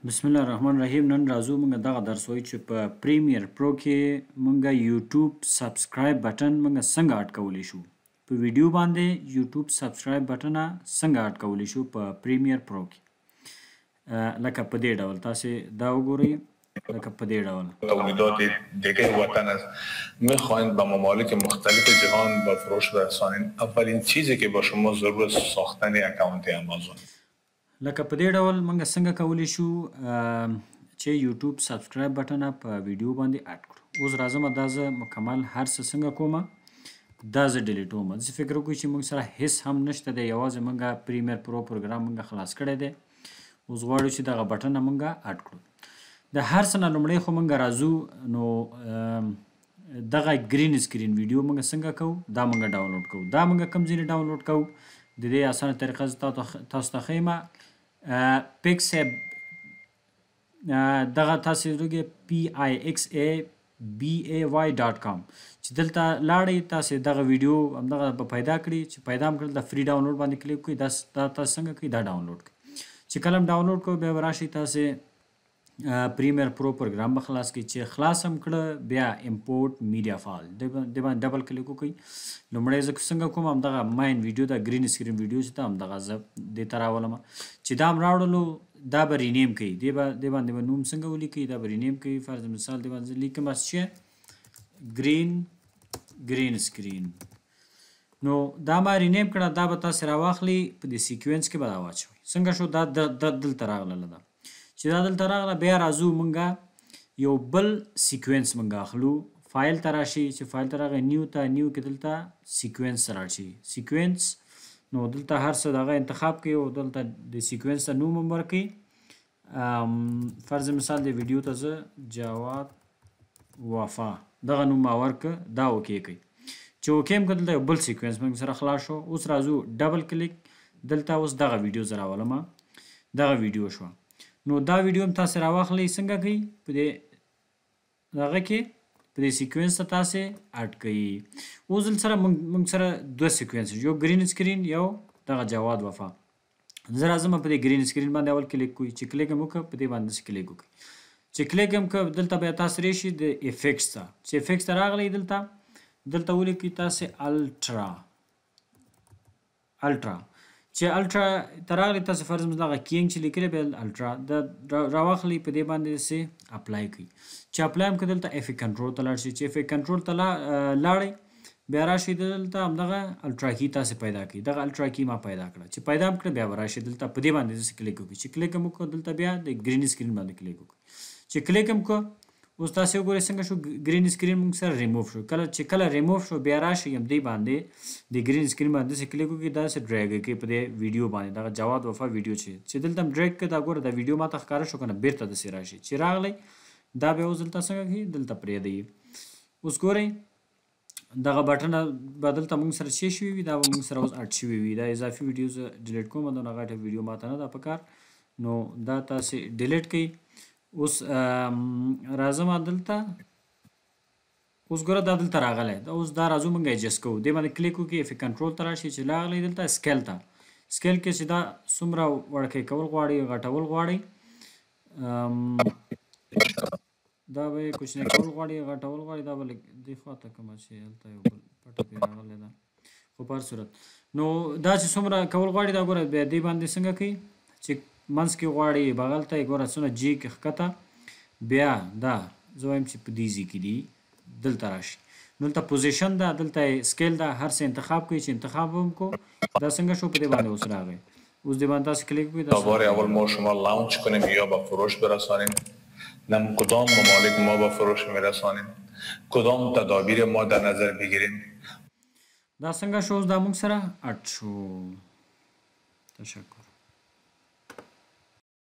بسم الله الرحمن الرحیم. نن راځو موږ دغه درس وایو چې په پریمیر پرو کې موږ یوټیوب سبسکرایب بټن موږ څنګه اډ کولی شو. په ویډیو باندې یوټیوب سبسکرایب بټن څنګه اډ کولی شو په پریمیر پرو کې. لکه په دې ډول تاسو دا وګورئ، لکه په دې ډول تولیدات دیگر وطن است. میخواهید به ممالک مختلف جهان با فروش برسانید. اولین چیزی که با شما ضرور است ساختن اکانت امازون. لکه په دې ډول موږ څنګه کولی شو چې یوټیوب سبسکرایب بټن په ویډیو باندې اډ کړو. اوس راځم دا زه مکمل هر څه څنګه کوم، دا زه ډیلیټوم. زه فکر وکړم چې موږ سره هیڅ هم نشته دی، یوازې موږ پریمیر پرو پروګرام موږ خلاص کړی دی. اوس غواړو چې دغه بټن موږ اډ کړو. د هر څه نه لومړی خو موږ راځو نو دغه گرین سکرین ویډیو موږ څنګه کوو، دا موږ ډاونلوډ کوو. دا موږ کوم ځای ډاونلوډ کوو، د دې اسانه طریقه زه تاسو ته ښیم. پکسب دغه تاسو وګورئ pixabay.com چې دلته لاړئ، تاسو دغه ویډیو همدغه به پیدا کړئ. چې پیدا هم کړل د فری ډاونلوډ باندې کلیک کړئ. دا تاسو څنګه کوئ، دا ډاونلوډ کړئ. چې کله ډاونلوډ کوئ بیا به راشئ تاسو پریمیر پرو پروګرام به خلاص کړئ. چې خلاص هم کړه بیا امپورټ میډیا فایل د باندې ډبل کلیک وکړئ. لومړی زه څنګه کوم، همدغه ماین ویډیو دا گرین سکرین ویډیو چې دا همدغه زه دې ته راولم. چې دا هم راوړلو دا به رینیم کوي، دې باندې به نوم څنګه ولیکئ، دا به رینیم کوي. فرض مثال دې باندې لیکم چې گرین سکرین. نو دا ما رینیم کړه، دا به تاسو راواخلئ په دې سیکوینس کې به دا واچوئ. څنګه شو، دا دلته راغله. ده چې دا دلته راغله بیا راځو مونږه یو بل سیکوینس مونږ اخلو. فایل ته راشي، چې فایل ته راغی نیو ته، نیو کې دلته سیکوینس راشي. سیکوینس نو دلته هر څه دغه انتخاب کوي او دلته د سیکوینس ته نوم هم ورکوي. فرض مثال د ویډیو ته زه جواد وفا دغه نوم ما ورکه، دا اوکې کوي. چې اوکې هم کړه دلته یو بل سیکوینس موږ سره خلاص شو. اوس راځو ډبل کلیک دلته، اوس دغه ویډیو زه راولم، دغه ویډیو شوه. نو دا ویډیو هم تاسو راواخلئ. څنګه کوي، په دې دغه کې په دې سیکوینس ته تاسو اډ کړئ. اوس دلته سره موږ سره دوه سیکوینس، یو گرین سکرین، یو دغه جواد وفا. زه راځم په دې گرین سکرین باندې اول کلیک کوئ. چې کلیک هم وکړه په دې باندې کلیک وکړئ. چې کلیک هم کړه دلته بیا تاسو راشئ د افیکټس ته. چې افیکټس ته راغلی دلته ولیکئ تاسو الټرا. چې الټرا ته راغلی تاسو فرض مثلا کینګ چې لیکلی بیا الټرا دا راواخلئ، په دې باندې سې اپلای کړئ. چې اپلای هم کړه دلته افیکټ کنټرول ته لاړ شئ. چې افیکټ کنټرول ته لاړئ بیا راشئ دلته همدغه الټرا کی تاسو پیدا کړئ. دغه الټرا کی ما پیدا کړه. چې پیدا هم کړه بیا به راشئ دلته په دې باندې کلیک وکړئ. چې کلیک هم وکړه دلته بیا د گرین سکرین باندې کلیک وکړئ. چې کلیک هم کړه اوس تاسو وګورئ څنګه شو، گرین سکرین موږ سره ریموف شو. کله ریموف شو بیا راشئ هم دې باندې د گرین سکرین باندې کلیک وکړئ. داسې ډریګ کړئ په دې ویډیو باندې، دغه جواد وفا ویډیو چې دلته هم ډریګ کړئ. دا ګوره دا ویډیو ماته ښکاره شو که نه، بیرته داسې راشئ. چې راغلی دا بیا اوس دلته څنګه کړئ، دلته پرېږدئ. اوس ګورئ دغه بټنه به دلته موږ سره څه شوي وي، دا به موږ سره اوس اډ شوي وي. دا اضافي ویډیو زه ډیلیټ کوم، دونه غټه ویډیو ماته نه ده پکار. نو دا تاسې ډیلیټ کړئ. اوس راځم دلته، اوس ګوره دا دلته راغلی. اوس دا راځو موږ ایجسټ کوو. دې باندې کلیک وکړئ، افیکټ کنټرول ته راشئ. چې راغلی دلته سکیل ته، سکیل کې چې دا څومره وړکی کول غواړئ، غټول غواړئ، دا به یې کوچنی کول غواړئ، غټول غواړئ، دا به دې خواته کومه چې هلته یو بل پټه پرې راغلی ده. خو په هر صورت نو دا چې څومره کول غواړئ دا ګوره بیا دې باندې څنګه کوئ، چې منځ کې غواړئ بغل ته یې ګوره څونه جي کې ښکته. بیا دا زه وایم چې په دې ځای کې دي، دلته راشي. نو دلته پوزیشن ده، دلته سکیل ده، هر څه انتخاب کوئ. چې انتخاب هم کو دا څنګه شو، په دې باندې اوس راغی. اوس دې باندې تاسو کلیک وکړئ. تا بار اول ما شما لانچ کنیم یا به فروش برسانیم، نم کدام ممالک ما به فروش میرسانیم، کدام تدابیر ما در نظر بگیریم. دا څنګه شو، دا موږ سره اډ شو. تشکر.